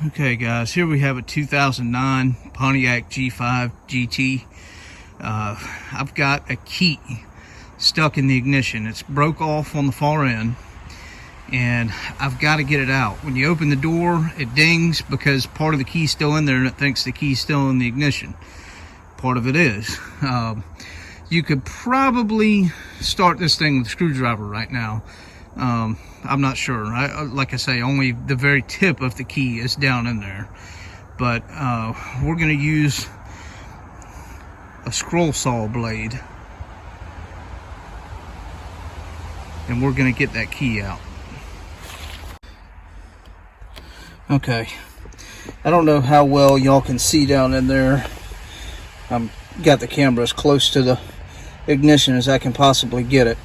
Okay guys, here we have a 2009 Pontiac G5 GT. I've got a key stuck in the ignition. It's broke off on the far end and I've got to get it out. When you open the door, it dings because part of the key's still in there and it thinks the key's still in the ignition. Part of it is. You could probably start this thing with a screwdriver right now. I'm not sure. Like I say, only the very tip of the key is down in there. But we're going to use a scroll saw blade. And we're going to get that key out. Okay. I don't know how well y'all can see down in there. I've got the camera as close to the ignition as I can possibly get it.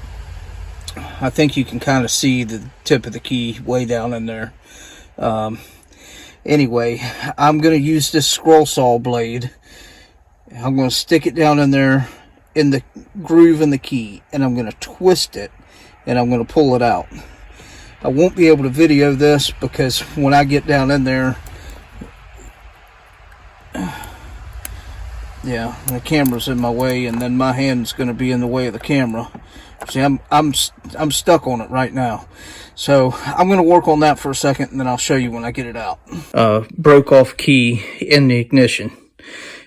I think you can kind of see the tip of the key way down in there. Anyway, I'm going to use this scroll saw blade. I'm going to stick it down in there in the groove in the key, and I'm going to twist it, and I'm going to pull it out. I won't be able to video this because when I get down in there, yeah, the camera's in my way, and then my hand's going to be in the way of the camera. See, I'm stuck on it right now. So I'm going to work on that for a second, and then I'll show you when I get it out. Broke off key in the ignition.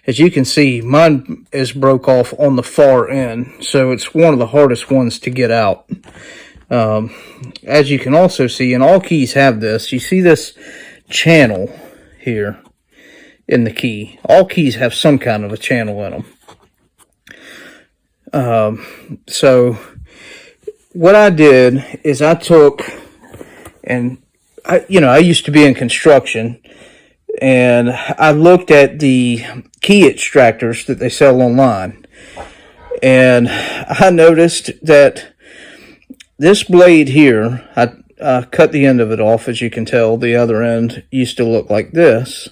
As you can see, mine is broke off on the far end, so it's one of the hardest ones to get out. As you can also see, and all keys have this, you see this channel here in the key. All keys have some kind of a channel in them. So what I did is I took, and I used to be in construction, and I looked at the key extractors that they sell online, and I noticed that this blade here, I cut the end of it off. As you can tell, the other end used to look like this.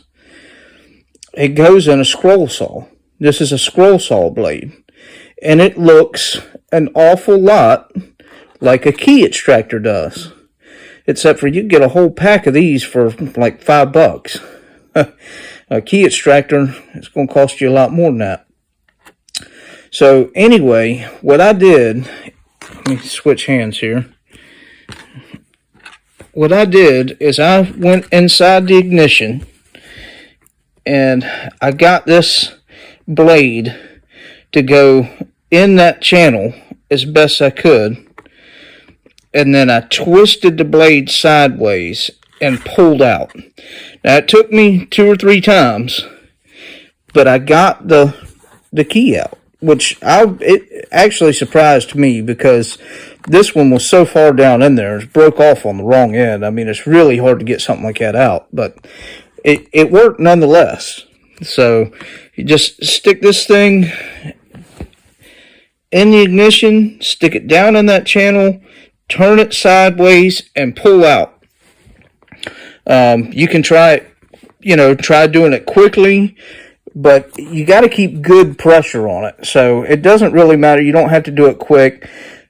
It goes in a scroll saw. This is a scroll saw blade, and it looks an awful lot like a key extractor does, except for you get a whole pack of these for like $5. A key extractor is going to cost you a lot more than that. So anyway, what I did, let me switch hands here. What I did is I went inside the ignition and I got this blade to go in that channel as best I could. And then I twisted the blade sideways and pulled out. Now it took me 2 or 3 times, but I got the key out, which it actually surprised me because this one was so far down in there. It broke off on the wrong end. I mean, it's really hard to get something like that out, but it worked nonetheless. So you just stick this thing in the ignition, stick it down in that channel, turn it sideways, and pull out. You can try it, try doing it quickly, but you got to keep good pressure on it. So it doesn't really matter. You don't have to do it quick.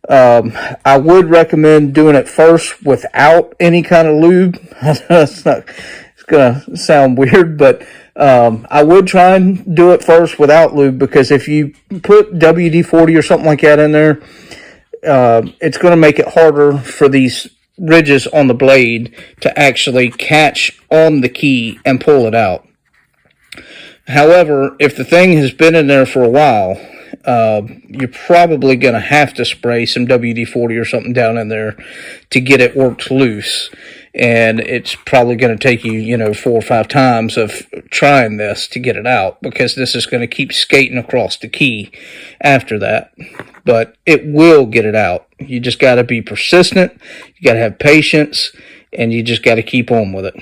I would recommend doing it first without any kind of lube. It's going to sound weird, but I would try and do it first without lube, because if you put WD-40 or something like that in there, it's going to make it harder for these ridges on the blade to actually catch on the key and pull it out. However, if the thing has been in there for a while, you're probably going to have to spray some WD-40 or something down in there to get it worked loose. And it's probably going to take you, 4 or 5 times of trying this to get it out, because this is going to keep skating across the key after that. But it will get it out. You just got to be persistent. You got to have patience, and you just got to keep on with it.